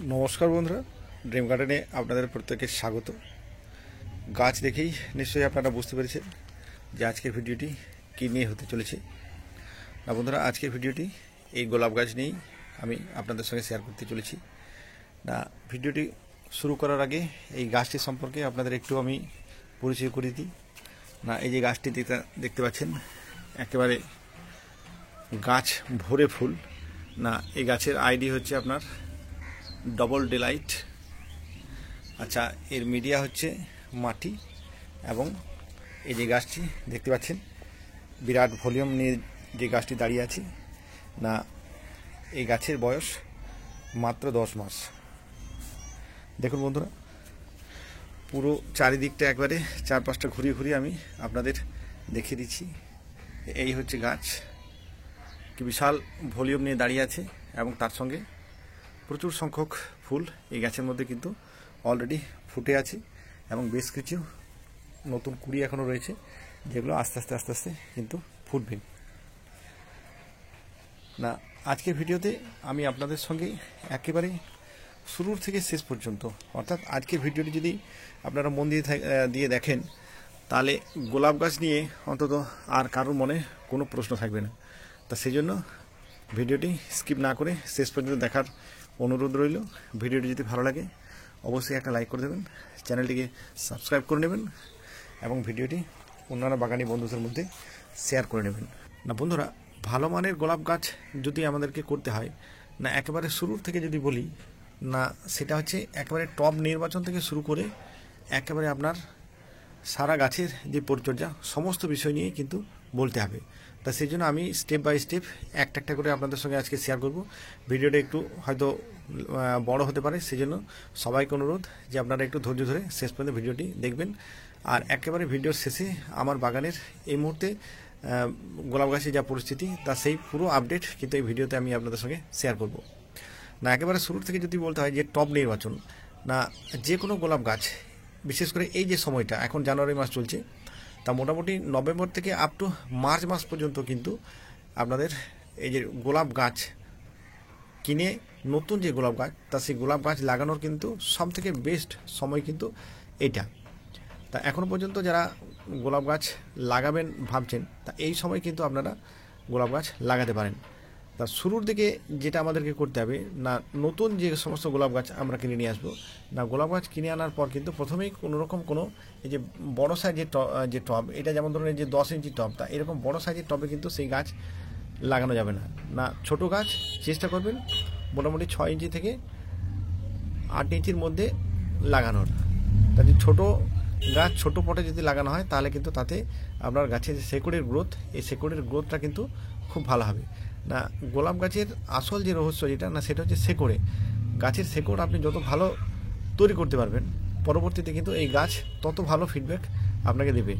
नमस्कार बंधुरा ड्रीम गार्डने आपनादेर प्रत्येके स्वागत। गाछ देखेई निश्चयई आपनारा बुझते पेरेछेन जे आजकेर भिडियोटी कि निये होते चलेछे। ना बंधुरा आजकेर भिडियोटी এই গোলাপ গাছ নিয়েই আমি আপনাদের সঙ্গে শেয়ার করতে চলেছি। না ভিডিওটি শুরু করার আগে এই গাছটি সম্পর্কে আপনাদের একটু আমি পরিচয় করে দিই। না এই যে গাছটি দেখতে পাচ্ছেন একেবারে গাছ ভরে ফুল। না এই গাছের আইডি হচ্ছে আপনার ডবল ডিলাইট। আচ্ছা, এর মিডিয়া হচ্ছে মাটি এবং এই যে গাছটি দেখতে পাচ্ছেন বিরাট ভলিউম নিয়ে যে গাছটি দাঁড়িয়ে আছে। না এই গাছের বয়স মাত্র 10 মাস। দেখুন বন্ধুরা, পুরো চারিদিকটা একবারে 4-5টা ঘুরিয়ে ঘুরিয়ে আমি আপনাদের দেখিয়ে দিচ্ছি। এই হচ্ছে গাছ, কি বিশাল ভলিউম নিয়ে দাঁড়িয়ে আছে এবং তার সঙ্গে প্রচুর সংখ্যক ফুল এই গাছের মধ্যে কিন্তু অলরেডি ফুটে আছে এবং বেশ কিছু নতুন কুড়ি এখনও রয়েছে যেগুলো আস্তে আস্তে কিন্তু ফুটবে। না আজকের ভিডিওতে আমি আপনাদের সঙ্গে একেবারে শুরুর থেকে শেষ পর্যন্ত, অর্থাৎ আজকের ভিডিওটি যদি আপনারা মন দিয়ে দেখেন তাহলে গোলাপ গাছ নিয়ে অন্তত আর কারোর মনে কোনো প্রশ্ন থাকবে না। তা সেই জন্য ভিডিওটি স্কিপ না করে শেষ পর্যন্ত দেখার অনুরোধ রইল। ভিডিওটি যদি ভালো লাগে অবশ্যই একটা লাইক করে দেবেন, চ্যানেলটিকে সাবস্ক্রাইব করে নেবেন এবং ভিডিওটি অন্যান্য বাগানি বন্ধুদের মধ্যে শেয়ার করে নেবেন। না বন্ধুরা, ভালো মানের গোলাপ গাছ যদি আমাদেরকে করতে হয়, না একেবারে শুরুর থেকে যদি বলি, না সেটা হচ্ছে একেবারে টব নির্বাচন থেকে শুরু করে একেবারে আপনার সারা গাছের যে পরিচর্যা সমস্ত বিষয় নিয়ে কিন্তু বলতে হবে। তা সেই জন্য আমি স্টেপ বাই স্টেপ একটা করে আপনাদের সঙ্গে আজকে শেয়ার করব। ভিডিওটা একটু হয়তো বড় হতে পারে, সেই জন্য সবাইকে অনুরোধ যে আপনারা একটু ধৈর্য ধরে শেষ পর্যন্ত ভিডিওটি দেখবেন। আর একেবারে ভিডিওর শেষে আমার বাগানের এই মুহূর্তে গোলাপ গাছের যা পরিস্থিতি তা সেই পুরো আপডেট কিন্তু এই ভিডিওতে আমি আপনাদের সঙ্গে শেয়ার করব। না একেবারে শুরুর থেকে যদি বলতে হয় যে টব নির্বাচন, না যে কোনো গোলাপ গাছ বিশেষ করে এই যে সময়টা এখন জানুয়ারি মাস চলছে, তা মোটামুটি নভেম্বর থেকে আপ টু মার্চ মাস পর্যন্ত কিন্তু আপনাদের এই যে গোলাপ গাছ কিনে নতুন যে গোলাপ গাছ তা সেই গোলাপ গাছ লাগানোর কিন্তু সবথেকে বেস্ট সময় কিন্তু এইটা। তা এখনও পর্যন্ত যারা গোলাপ গাছ লাগাবেন ভাবছেন, তা এই সময় কিন্তু আপনারা গোলাপ গাছ লাগাতে পারেন। তা শুরুর দিকে যেটা আমাদেরকে করতে হবে, না নতুন যে সমস্ত গোলাপ গাছ আমরা কিনে নিয়ে আসবো, না গোলাপ গাছ কিনে আনার পর কিন্তু প্রথমেই কোনোরকম কোনো এই যে বড়ো সাইজের যে টব, এটা যেমন ধরুন যে 10 ইঞ্চি টব, তা এরকম বড় সাইজের টবে কিন্তু সেই গাছ লাগানো যাবে না। না ছোটো গাছ চেষ্টা করবেন মোটামুটি 6 ইঞ্চি থেকে 8 ইঞ্চির মধ্যে লাগানোর। তা যদি ছোটো গাছ ছোটো পটে যদি লাগানো হয় তাহলে কিন্তু তাতে আপনার গাছের শেকড়ের গ্রোথ, এই শেকড়ের গ্রোথটা কিন্তু খুব ভালো হবে। না গোলাপ গাছের আসল যে রহস্য যেটা, না সেটা হচ্ছে শেকড়ে। গাছের শেকড় আপনি যত ভালো তৈরি করতে পারবেন পরবর্তীতে কিন্তু এই গাছ তত ভালো ফিডব্যাক আপনাকে দেবে।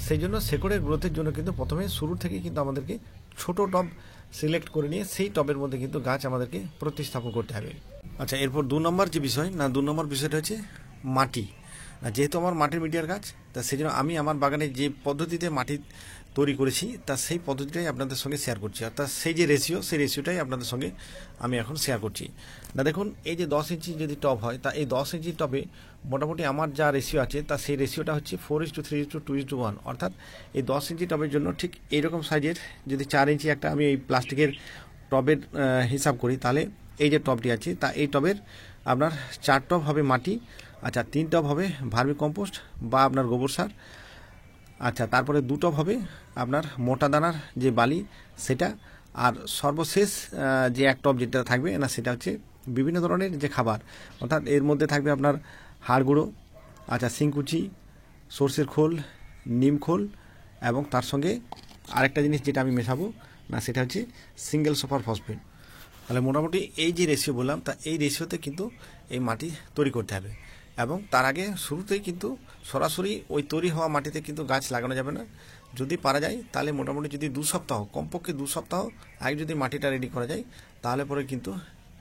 সেই জন্য শেকড়ের গ্রোথের জন্য কিন্তু প্রথমে শুরু থেকে কিন্তু আমাদেরকে ছোট টব সিলেক্ট করে নিয়ে সেই টবের মধ্যে কিন্তু গাছ আমাদেরকে প্রতিস্থাপন করতে হবে। আচ্ছা, এরপর 2 নম্বর যে বিষয়, না 2 নম্বর বিষয়টা হচ্ছে মাটি। না যেহেতু আমার মাটির মিডিয়ার গাছ, তা সেই জন্য আমি আমার বাগানে যে পদ্ধতিতে মাটি তৈরি করেছি তা সেই পদ্ধতিটাই আপনাদের সঙ্গে শেয়ার করছি। অর্থাৎ সেই যে রেশিও, সেই রেশিওটাই আপনাদের সঙ্গে আমি এখন শেয়ার করছি। না দেখুন, এই যে 10 ইঞ্চি যদি টব হয়, তা এই 10 ইঞ্চি টবে মোটামুটি আমার যা রেশিও আছে তা সেই রেশিওটা হচ্ছে 4:3:2:1। অর্থাৎ এই 10 ইঞ্চি টবের জন্য ঠিক এইরকম সাইজের যদি 4 ইঞ্চি একটা আমি এই প্লাস্টিকের টবের হিসাব করি, তাহলে এই যে টবটি আছে তা এই টবের আপনার 4 টব হবে মাটি। আচ্ছা, 3 টব হবে ভার্মি কম্পোস্ট বা আপনার গোবর সার। আচ্ছা, তারপরে 2 টব হবে আপনার মোটা দানার যে বালি সেটা। আর সর্বশেষ যে 1 টব যেটা থাকবে, না সেটা হচ্ছে বিভিন্ন ধরনের যে খাবার, অর্থাৎ এর মধ্যে থাকবে আপনার হাড় গুঁড়ো, আচ্ছা শিংকুচি, সর্ষের খোল, নিম খোল এবং তার সঙ্গে আরেকটা জিনিস যেটা আমি মেশাবো, না সেটা হচ্ছে সিঙ্গেল সুপার ফসফেট। তাহলে মোটামুটি এই যে রেশিও বললাম, তা এই রেশিওতে কিন্তু এই মাটি তৈরি করতে হবে। এবং তার আগে শুরুতেই কিন্তু সরাসরি ওই তৈরি হওয়া মাটিতে কিন্তু গাছ লাগানো যাবে না। যদি পারা যায় তাহলে মোটামুটি যদি 2 সপ্তাহ, কমপক্ষে 2 সপ্তাহ আগে যদি মাটিটা রেডি করা যায়, তাহলে পরে কিন্তু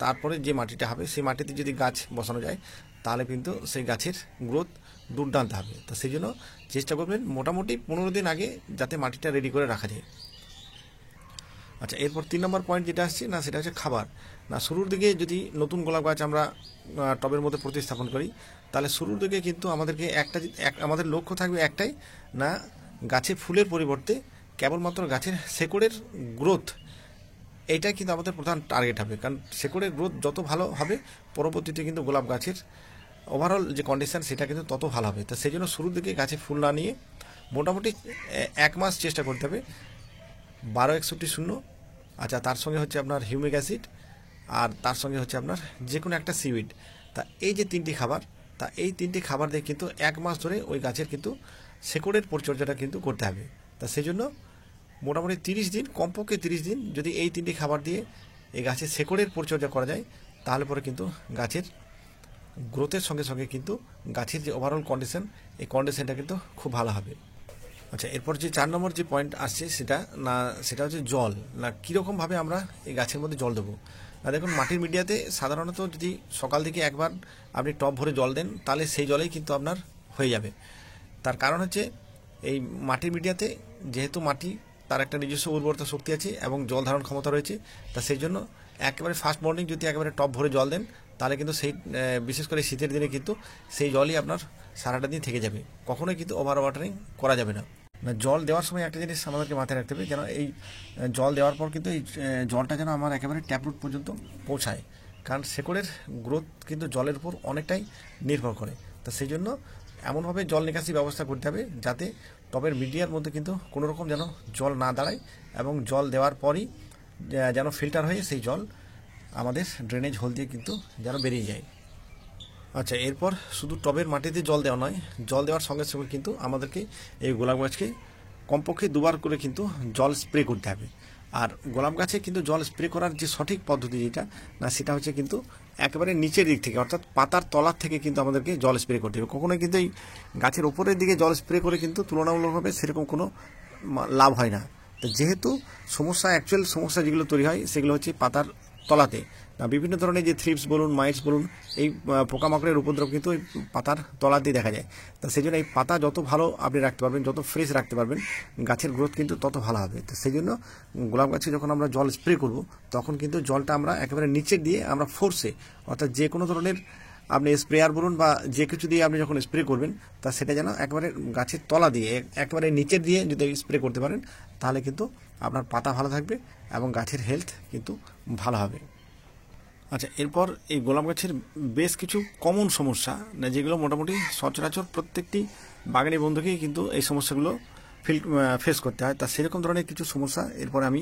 তারপরে যে মাটিটা হবে সেই মাটিতে যদি গাছ বসানো যায় তাহলে কিন্তু সেই গাছের গ্রোথ দুর্দান্ত হবে। তো সেই জন্য চেষ্টা করবেন মোটামুটি 15 দিন আগে যাতে মাটিটা রেডি করে রাখা যায়। আচ্ছা, এরপর 3 নম্বর পয়েন্ট যেটা আসছে না সেটা হচ্ছে খাবার। না শুরুর দিকে যদি নতুন গোলাপ গাছ আমরা টবের মধ্যে প্রতিস্থাপন করি, তাহলে শুরুর দিকে কিন্তু আমাদেরকে আমাদের লক্ষ্য থাকবে একটাই, না গাছে ফুলের পরিবর্তে কেবলমাত্র গাছের শেকড়ের গ্রোথ, এইটাই কিন্তু আমাদের প্রধান টার্গেট হবে। কারণ শেকড়ের গ্রোথ যত ভালো হবে, পরবর্তীতে কিন্তু গোলাপ গাছের ওভারঅল যে কন্ডিশন সেটা কিন্তু তত ভালো হবে। তো সেই জন্য শুরুর দিকে গাছে ফুল না নিয়ে মোটামুটি 1 মাস চেষ্টা করতে হবে 12-61-0। আচ্ছা, তার সঙ্গে হচ্ছে আপনার হিউমিক অ্যাসিড, আর তার সঙ্গে হচ্ছে আপনার যে কোনো একটা সিউইড। তা এই যে 3টি খাবার, তা এই 3টি খাবার দিয়ে কিন্তু 1 মাস ধরে ওই গাছের কিন্তু শেকড়ের পরিচর্যাটা কিন্তু করতে হবে। তা সেই জন্য মোটামুটি 30 দিন, কমপক্ষে 30 দিন যদি এই 3টি খাবার দিয়ে এই গাছের শেকড়ের পরিচর্যা করা যায়, তাহলে পরে কিন্তু গাছের গ্রোথের সঙ্গে সঙ্গে কিন্তু গাছের যে ওভারঅল কন্ডিশন, এই কন্ডিশনটা কিন্তু খুব ভালো হবে। আচ্ছা, এরপর যে 4 নম্বর যে পয়েন্ট আসছে সেটা হচ্ছে জল। না কীরকমভাবে আমরা এই গাছের মধ্যে জল দেবো। না দেখুন, মাটির মিডিয়াতে সাধারণত যদি সকাল থেকে একবার আপনি টব ভরে জল দেন, তাহলে সেই জলেই কিন্তু আপনার হয়ে যাবে। তার কারণ হচ্ছে এই মাটির মিডিয়াতে যেহেতু মাটি তার একটা নিজস্ব উর্বরতা শক্তি আছে এবং জল ধারণ ক্ষমতা রয়েছে, তা সেই জন্য একেবারে ফার্স্ট মর্নিং যদি একেবারে টব ভরে জল দেন, তাহলে কিন্তু সেই বিশেষ করে শীতের দিনে কিন্তু সেই জলই আপনার সারাটা দিন থেকে যাবে। কখনোই কিন্তু ওভার ওয়াটারিং করা যাবে না। জল দেওয়ার সময় একটা জিনিস আমাদেরকে মাথায় রাখতে হবে, যেন এই জল দেওয়ার পর কিন্তু এই জলটা যেন আমার একেবারে ট্যাপরুট পর্যন্ত পৌঁছায়। কারণ শেকড়ের গ্রোথ কিন্তু জলের উপর অনেকটাই নির্ভর করে। তা সেই জন্য এমনভাবে জল নিকাশি ব্যবস্থা করতে হবে যাতে টবের মিডিয়ার মধ্যে কিন্তু কোনো রকম যেন জল না দাঁড়ায়, এবং জল দেওয়ার পরই যেন ফিল্টার হয়ে সেই জল আমাদের ড্রেনেজ হোল দিয়ে কিন্তু যেন বেরিয়ে যায়। আচ্ছা, এরপর শুধু টবের মাটিতে জল দেওয়া নয়, জল দেওয়ার সঙ্গে সঙ্গে কিন্তু আমাদেরকে এই গোলাপ গাছকে কমপক্ষে 2বার করে কিন্তু জল স্প্রে করতে হবে। আর গোলাপ গাছে কিন্তু জল স্প্রে করার যে সঠিক পদ্ধতি যেটা, না সেটা হচ্ছে কিন্তু একেবারে নিচের দিক থেকে, অর্থাৎ পাতার তলার থেকে কিন্তু আমাদেরকে জল স্প্রে করতে হবে। কখনোই কিন্তু এই গাছের ওপরের দিকে জল স্প্রে করে কিন্তু তুলনামূলকভাবে সেরকম কোনো লাভ হয় না। তো যেহেতু অ্যাকচুয়াল সমস্যা যেগুলো তৈরি হয় সেগুলো হচ্ছে পাতার তলাতে। না বিভিন্ন ধরনের যে থ্রিপস বলুন, মাইটস বলুন, এই পোকামাকড়ের উপদ্রব কিন্তু এই পাতার তলাতেই দেখা যায়। তা সেই জন্য এই পাতা যত ভালো আপনি রাখতে পারবেন, যত ফ্রেশ রাখতে পারবেন, গাছের গ্রোথ কিন্তু তত ভালো হবে। তো সেই জন্য গোলাপ গাছে যখন আমরা জল স্প্রে করব, তখন কিন্তু জলটা আমরা একেবারে নিচের দিয়ে আমরা ফোর্সে, অর্থাৎ যে কোনো ধরনের আপনি স্প্রেয়ার বলুন বা যে কিছু দিয়ে আপনি যখন স্প্রে করবেন, তা সেটা যেন একেবারে গাছের তলা দিয়ে, একেবারে নিচের দিয়ে যদি স্প্রে করতে পারেন, তাহলে কিন্তু আপনার পাতা ভালো থাকবে এবং গাছের হেলথ কিন্তু ভালো হবে। আচ্ছা, এরপর এই গোলাপ গাছের বেশ কিছু কমন সমস্যা, না যেগুলো মোটামুটি সচরাচর প্রত্যেকটি বাগানি বন্ধুকেই কিন্তু এই সমস্যাগুলো ফেস করতে হয়। তা সেরকম ধরনের কিছু সমস্যা এরপরে আমি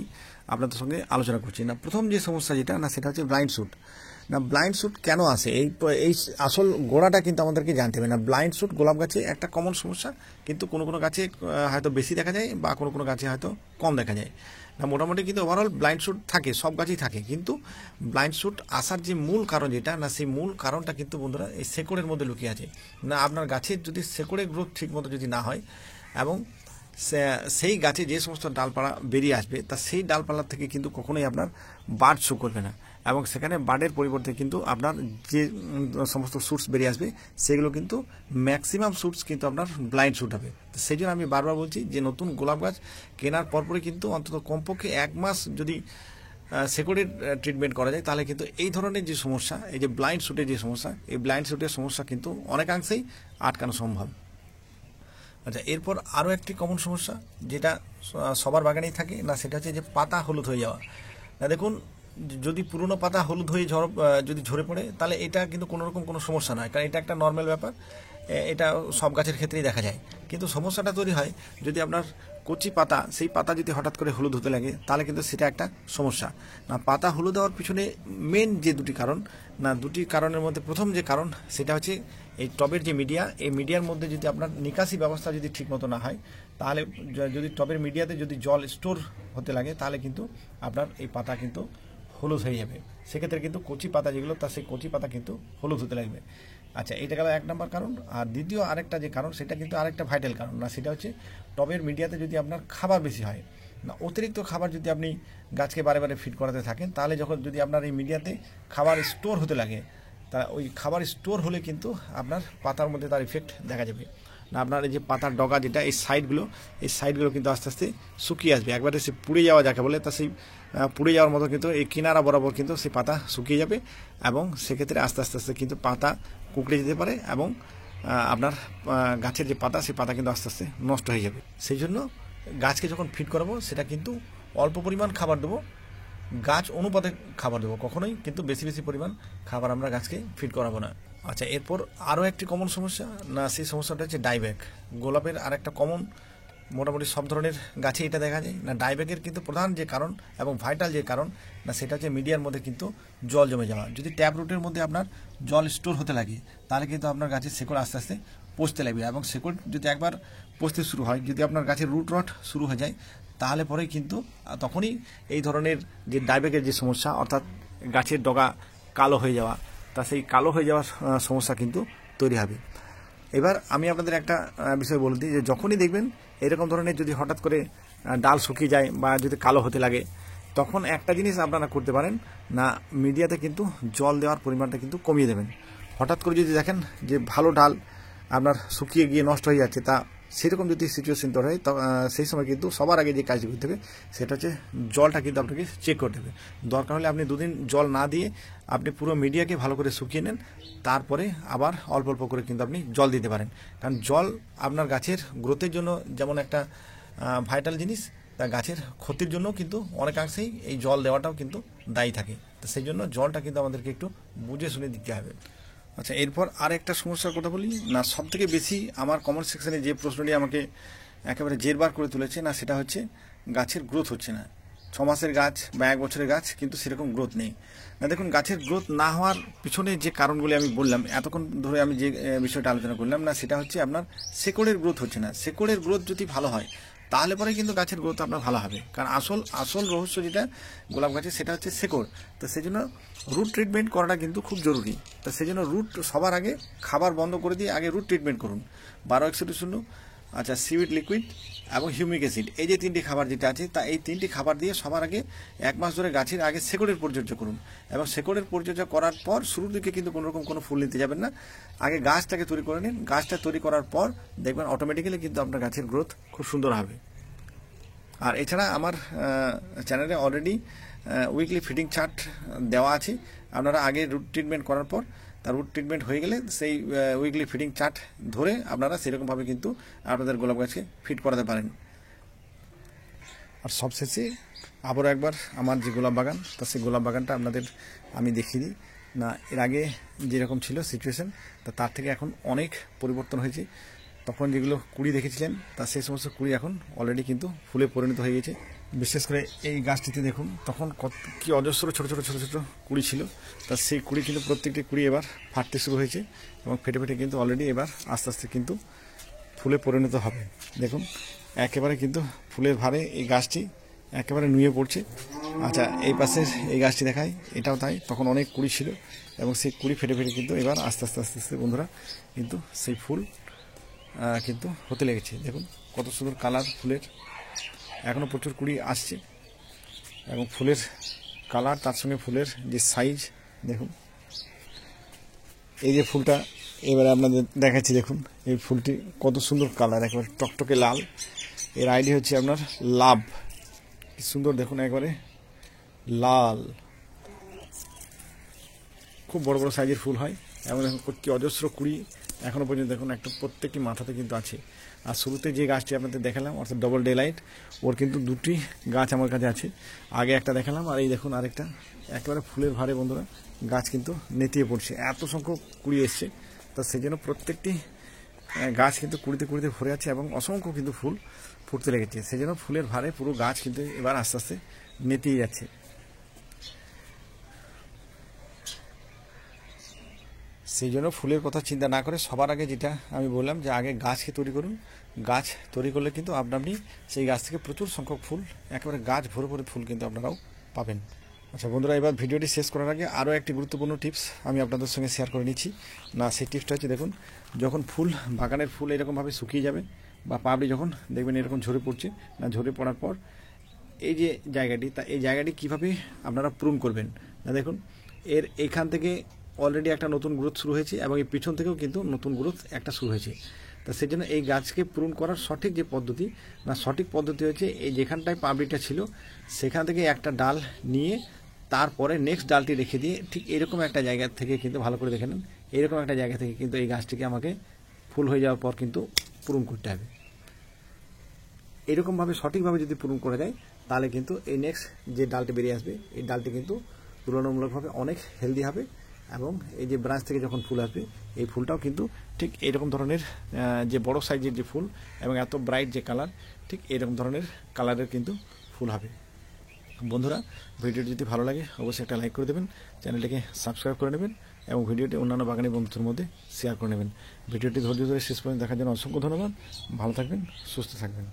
আপনাদের সঙ্গে আলোচনা করছি। না প্রথম যে সমস্যা যেটা, না সেটা হচ্ছে ব্লাইন্ড শুট। না ব্লাইন্ড শুট কেন আসে, এই আসল গোড়াটা কিন্তু আমাদেরকে জানতে হবে। না ব্লাইন্ড শুট গোলাপ গাছে একটা কমন সমস্যা, কিন্তু কোনো কোনো গাছে হয়তো বেশি দেখা যায় বা কোনো কোনো গাছে হয়তো কম দেখা যায়। না মোটামুটি কিন্তু ওভারঅল ব্লাইন্ড শুট থাকে, সব গাছেই থাকে। কিন্তু ব্লাইন্ড শুট আসার যে মূল কারণ যেটা, না সেই মূল কারণটা কিন্তু বন্ধুরা এই শেকড়ের মধ্যে লুকিয়ে আছে। না আপনার গাছের যদি শেকড়ের গ্রোথ ঠিক মতো যদি না হয়, এবং সেই গাছে যে সমস্ত ডালপালা বেরিয়ে আসবে, তা সেই ডালপালা থেকে কিন্তু কখনোই আপনার বার্ড শো করবে না, এবং সেখানে বার্ডের পরিবর্তে কিন্তু আপনার যে সমস্ত শুটস বেরিয়ে আসবে, সেগুলো কিন্তু ম্যাক্সিমাম শুটস কিন্তু আপনার ব্লাইন্ড শুট হবে। তো সেই জন্য আমি বারবার বলছি যে নতুন গোলাপ গাছ কেনার পরপরই কিন্তু অন্তত কমপক্ষে 1 মাস যদি শেকড়ের ট্রিটমেন্ট করা যায়, তাহলে কিন্তু এই ধরনের যে সমস্যা, এই যে ব্লাইন্ড শুটের যে সমস্যা, এই ব্লাইন্ড শুটের সমস্যা কিন্তু অনেকাংশেই আটকানো সম্ভব। আচ্ছা, এরপর আরও একটি কমন সমস্যা যেটা সবার বাগানেই থাকে, না সেটা হচ্ছে যে পাতা হলুদ হয়ে যাওয়া। না দেখুন, যদি পুরনো পাতা হলুদ হয়ে যদি ঝরে পড়ে, তাহলে এটা কিন্তু কোনো রকম কোনো সমস্যা নয়, কারণ এটা একটা নর্মাল ব্যাপার, এটা সব গাছের ক্ষেত্রেই দেখা যায়। কিন্তু সমস্যাটা তৈরি হয় যদি আপনার কচি পাতা, সেই পাতা যদি হঠাৎ করে হলুদ হতে লাগে, তাহলে কিন্তু সেটা একটা সমস্যা। না পাতা হলুদ হওয়ার পিছনে মেন যে দুটি কারণ, না দুটি কারণের মধ্যে প্রথম যে কারণ সেটা হচ্ছে এই টবের যে মিডিয়া, এই মিডিয়ার মধ্যে যদি আপনার নিকাশি ব্যবস্থা যদি ঠিকমতো না হয়, তাহলে যদি টবের মিডিয়াতে যদি জল স্টোর হতে লাগে, তাহলে কিন্তু আপনার এই পাতা কিন্তু হলুদ হয়ে যাবে। সেক্ষেত্রে কিন্তু কচি পাতা যেগুলো, তা সেই কচি পাতা কিন্তু হলুদ হতে লাগবে। আচ্ছা, এটা গেল 1 নম্বর কারণ। আর দ্বিতীয় আরেকটা যে কারণ, সেটা কিন্তু আরেকটা ভাইটাল কারণ, না সেটা হচ্ছে টবের মিডিয়াতে যদি আপনার খাবার বেশি হয়, না অতিরিক্ত খাবার যদি আপনি গাছকে বারে বারে ফিড করাতে থাকেন, তাহলে যদি আপনার এই মিডিয়াতে খাবার স্টোর হতে লাগে, তা ওই খাবার স্টোর হলে কিন্তু আপনার পাতার মধ্যে তার ইফেক্ট দেখা যাবে। না আপনার এই যে পাতার ডগা যেটা এই সাইডগুলো কিন্তু আস্তে আস্তে শুকিয়ে আসবে, একবারে সে পুড়ে যাওয়া যাকে বলে, তা সেই পুড়ে যাওয়ার মতো কিন্তু এই কিনারা বরাবর কিন্তু সেই পাতা শুকিয়ে যাবে, এবং সেক্ষেত্রে আস্তে আস্তে আস্তে কিন্তু পাতা কুকড়ে যেতে পারে, এবং আপনার গাছের যে পাতা সেই পাতা কিন্তু আস্তে আস্তে নষ্ট হয়ে যাবে। সেই জন্য গাছকে যখন ফিড করাবো সেটা কিন্তু অল্প পরিমাণ খাবার দেবো, গাছ অনুপাতে খাবার দেবো, কখনোই কিন্তু বেশি বেশি পরিমাণ খাবার আমরা গাছকে ফিড করাবো না। আচ্ছা, এরপর আরও একটি কমন সমস্যা, না সেই সমস্যাটা হচ্ছে ডাইব্যাক। গোলাপের আর একটা কমন, মোটামুটি সব ধরনের গাছে এটা দেখা যায় না, ডাইব্যাকের কিন্তু প্রধান যে কারণ এবং ভাইটাল যে কারণ, না সেটা হচ্ছে মিডিয়ার মধ্যে কিন্তু জল জমে যাওয়া। যদি ট্যাপ রুটের মধ্যে আপনার জল স্টোর হতে লাগে, তাহলে কিন্তু আপনার গাছের শেকড় আস্তে আস্তে পচতে লাগবে, এবং শেকড় যদি একবার পচতে শুরু হয়, যদি আপনার গাছের রুট রট শুরু হয়ে যায়, তাহলে পরেই কিন্তু তখনই এই ধরনের যে ডাইব্যাকের যে সমস্যা, অর্থাৎ গাছের ডগা কালো হয়ে যাওয়া, তা সেই কালো হয়ে যাওয়ার সমস্যা কিন্তু তৈরি হবে। এবার আমি আপনাদের একটা বিষয় বলে দিই, যে যখনই দেখবেন এরকম ধরনের যদি হঠাৎ করে ডাল শুকিয়ে যায় বা যদি কালো হতে লাগে, তখন একটা জিনিস আপনারা করতে পারেন, না মিডিয়াতে কিন্তু জল দেওয়ার পরিমাণটা কিন্তু কমিয়ে দেবেন। হঠাৎ করে যদি দেখেন যে ভালো ডাল আপনার শুকিয়ে গিয়ে নষ্ট হয়ে যাচ্ছে, তা সেরকম যদি সিচুয়েশন তৈরি হয়, সেই সময় কিন্তু সবার আগে যে কাজটি করতে হবে সেটা হচ্ছে জলটা কিন্তু আপনাকে চেক করতে হবে। দরকার হলে আপনি 2 দিন জল না দিয়ে আপনি পুরো মিডিয়াকে ভালো করে শুকিয়ে নেন, তারপরে আবার অল্প অল্প করে কিন্তু আপনি জল দিতে পারেন। কারণ জল আপনার গাছের গ্রোথের জন্য যেমন একটা ভাইটাল জিনিস, তা গাছের ক্ষতির জন্য কিন্তু অনেকাংশেই এই জল দেওয়াটাও কিন্তু দায়ী থাকে। তো সেই জন্য জলটা কিন্তু আমাদেরকে একটু বুঝে শুনে দিতে হবে। আচ্ছা, এরপর আর একটা সমস্যার কথা বলি, না সব থেকে বেশি আমার কমেন্ট সেকশনে যে প্রশ্নটি আমাকে একেবারে জেরবার করে তুলেছে, না সেটা হচ্ছে গাছের গ্রোথ হচ্ছে না। 6 মাসের গাছ বা 1 বছরের গাছ কিন্তু সেরকম গ্রোথ নেই। না দেখুন, গাছের গ্রোথ না হওয়ার পিছনে যে কারণগুলি আমি বললাম, এতক্ষণ ধরে আমি যে বিষয়টা আলোচনা করলাম, না সেটা হচ্ছে আপনার শেকড়ের গ্রোথ হচ্ছে না। শেকড়ের গ্রোথ যদি ভালো হয়, তাহলে পরে কিন্তু গাছের গ্রোথ আপনার ভালো হবে। কারণ আসল রহস্য যেটা গোলাপ গাছের, সেটা হচ্ছে শেকড়। তো সেই জন্য রুট ট্রিটমেন্ট করাটা কিন্তু খুব জরুরি। তো সেই জন্য রুট সবার আগে খাবার বন্ধ করে দিয়ে আগে রুট ট্রিটমেন্ট করুন। 12-100, আচ্ছা, সিউইড লিকুইড এবং হিউমিক অ্যাসিড, এই যে 3টি খাবার যেটা আছে, তা এই 3টি খাবার দিয়ে সবার আগে 1 মাস ধরে গাছের আগে শেকড়ের পরিচর্যা করুন। এবং শেকড়ের পরিচর্যা করার পর শুরুর দিকে কিন্তু কোনোরকম কোনো ফুল নিতে যাবেন না, আগে গাছটাকে তৈরি করে নিন। গাছটা তৈরি করার পর দেখবেন অটোমেটিক্যালি কিন্তু আপনার গাছের গ্রোথ খুব সুন্দর হবে। আর এছাড়া আমার চ্যানেলে অলরেডি উইকলি ফিডিং চার্ট দেওয়া আছে। আপনারা আগে রুট ট্রিটমেন্ট করার পর, তার রুট ট্রিটমেন্ট হয়ে গেলে সেই উইকলি ফিডিং চার্ট ধরে আপনারা সেরকমভাবে কিন্তু আপনাদের গোলাপ গাছকে ফিড করাতে পারেন। আর সবশেষে আবারও একবার আমার যে গোলাপ বাগান, তা সেই গোলাপ বাগানটা আপনাদের আমি দেখিয়ে দিই। না এর আগে যেরকম ছিল সিচুয়েশন, তা তার থেকে এখন অনেক পরিবর্তন হয়েছে। তখন যেগুলো কুড়ি দেখেছিলেন, তা সেই সমস্ত কুড়ি এখন অলরেডি কিন্তু ফুলে পরিণত হয়ে গেছে। বিশেষ করে এই গাছটিতে দেখুন, তখন কি অজস্র ছোটো ছোটো ছোটো ছোটো কুড়ি ছিল, তা সেই কুড়ি কিন্তু প্রত্যেকটি কুড়ি এবার ফাটতে শুরু হয়েছে, এবং ফেটে ফেটে কিন্তু অলরেডি এবার আস্তে আস্তে কিন্তু ফুলে পরিণত হবে। দেখুন একেবারে কিন্তু ফুলের ভারে এই গাছটি একেবারে নুয়ে পড়ছে। আচ্ছা, এই পাশের এই গাছটি দেখায়, এটাও তাই। তখন অনেক কুড়ি ছিল, এবং সেই কুড়ি ফেটে ফেটে কিন্তু এবার আস্তে আস্তে আস্তে আস্তে বন্ধুরা কিন্তু সেই ফুল কিন্তু হতে লেগেছে। দেখুন কত সুন্দর কালার ফুলের, এখনও প্রচুর কুড়ি আসছে, এবং ফুলের কালার তার সঙ্গে ফুলের যে সাইজ দেখুন। এই যে ফুলটা এবারে আপনাদের দেখাচ্ছি, দেখুন এই ফুলটি কত সুন্দর কালার, একেবারে টকটকে লাল। এর আইডি হচ্ছে আপনার লাভ, কি সুন্দর দেখুন, একবারে লাল, খুব বড় বড় সাইজের ফুল হয়। এবং দেখুন কি অজস্র কুড়ি এখনও পর্যন্ত দেখুন একটা প্রত্যেকটি মাথাতে কিন্তু আছে। আর শুরুতে যে গাছটি আপনাদের দেখালাম, অর্থাৎ ডবল ডে লাইট, ওর কিন্তু 2টি গাছ আমার কাছে আছে। আগে একটা দেখালাম, আর এই দেখুন আরেকটা। একেবারে ফুলের ভারে বন্ধুরা গাছ কিন্তু নেতিয়ে পড়ছে, এত সংখ্যক কুড়ি এসছে। তা সেই জন্য প্রত্যেকটি গাছ কিন্তু কুড়িতে কুড়িতে ভরে আছে, এবং অসংখ্য কিন্তু ফুল ফুটতে লেগেছে। সেই জন্য ফুলের ভারে পুরো গাছ কিন্তু এবার আস্তে আস্তে নেতিয়ে যাচ্ছে। সেই জন্য ফুলের কথা চিন্তা না করে সবার আগে যেটা আমি বললাম, যে আগে গাছকে তৈরি করুন। গাছ তৈরি করলে কিন্তু আপনি সেই গাছ থেকে প্রচুর সংখ্যক ফুল, একেবারে গাছ ভরে ভরে ফুল কিন্তু আপনারাও পাবেন। আচ্ছা বন্ধুরা, এবার ভিডিওটি শেষ করার আগে আরও একটি গুরুত্বপূর্ণ টিপস আমি আপনাদের সঙ্গে শেয়ার করে নিচ্ছি। না সেই টিপসটা হচ্ছে, দেখুন যখন ফুল, বাগানের ফুল এরকমভাবে শুকিয়ে যাবে, বা পাপড়ি যখন দেখবেন এরকম ঝরে পড়ছে, না ঝরে পড়ার পর এই যে জায়গাটি, তা এই জায়গাটি কীভাবে আপনারা প্রুন করবেন। না দেখুন এইখান থেকে অলরেডি একটা নতুন গ্রোথ শুরু হয়েছে, এবং এই পিছন থেকেও কিন্তু নতুন গ্রোথ একটা শুরু হয়েছে। তা সেই জন্য এই গাছকে পূরণ করার সঠিক যে পদ্ধতি না, সঠিক পদ্ধতি হচ্ছে এই যেখানটায় পাবলিকটা ছিল সেখান থেকে একটা ডাল নিয়ে তারপরে নেক্সট ডালটি রেখে দিয়ে ঠিক এরকম একটা জায়গা থেকে কিন্তু ভালো করে দেখে নেন, এরকম একটা জায়গা থেকে কিন্তু এই গাছটিকে আমাকে ফুল হয়ে যাওয়ার পর কিন্তু পূরণ করতে হবে। এরকমভাবে সঠিকভাবে যদি পূরণ করে যায় তাহলে কিন্তু এই নেক্সট যে ডালটি বেরিয়ে আসবে এই ডালটি কিন্তু তুলনামূলকভাবে অনেক হেলদি হবে এবং এই যে ব্রাঞ্চ থেকে যখন ফুল আসবে এই ফুলটাও কিন্তু ঠিক এরকম ধরনের যে বড় সাইজের যে ফুল এবং এত ব্রাইট যে কালার, ঠিক এরকম ধরনের কালারের কিন্তু ফুল হবে। বন্ধুরা, ভিডিওটি যদি ভালো লাগে অবশ্যই একটা লাইক করে দেবেন, চ্যানেলটিকে সাবস্ক্রাইব করে নেবেন এবং ভিডিওটি অন্যান্য বাগানি বন্ধুদের মধ্যে শেয়ার করে নেবেন। ভিডিওটি ধৈর্য ধরে শেষ পর্যন্ত দেখার জন্য অসংখ্য ধন্যবাদ। ভালো থাকবেন, সুস্থ থাকবেন।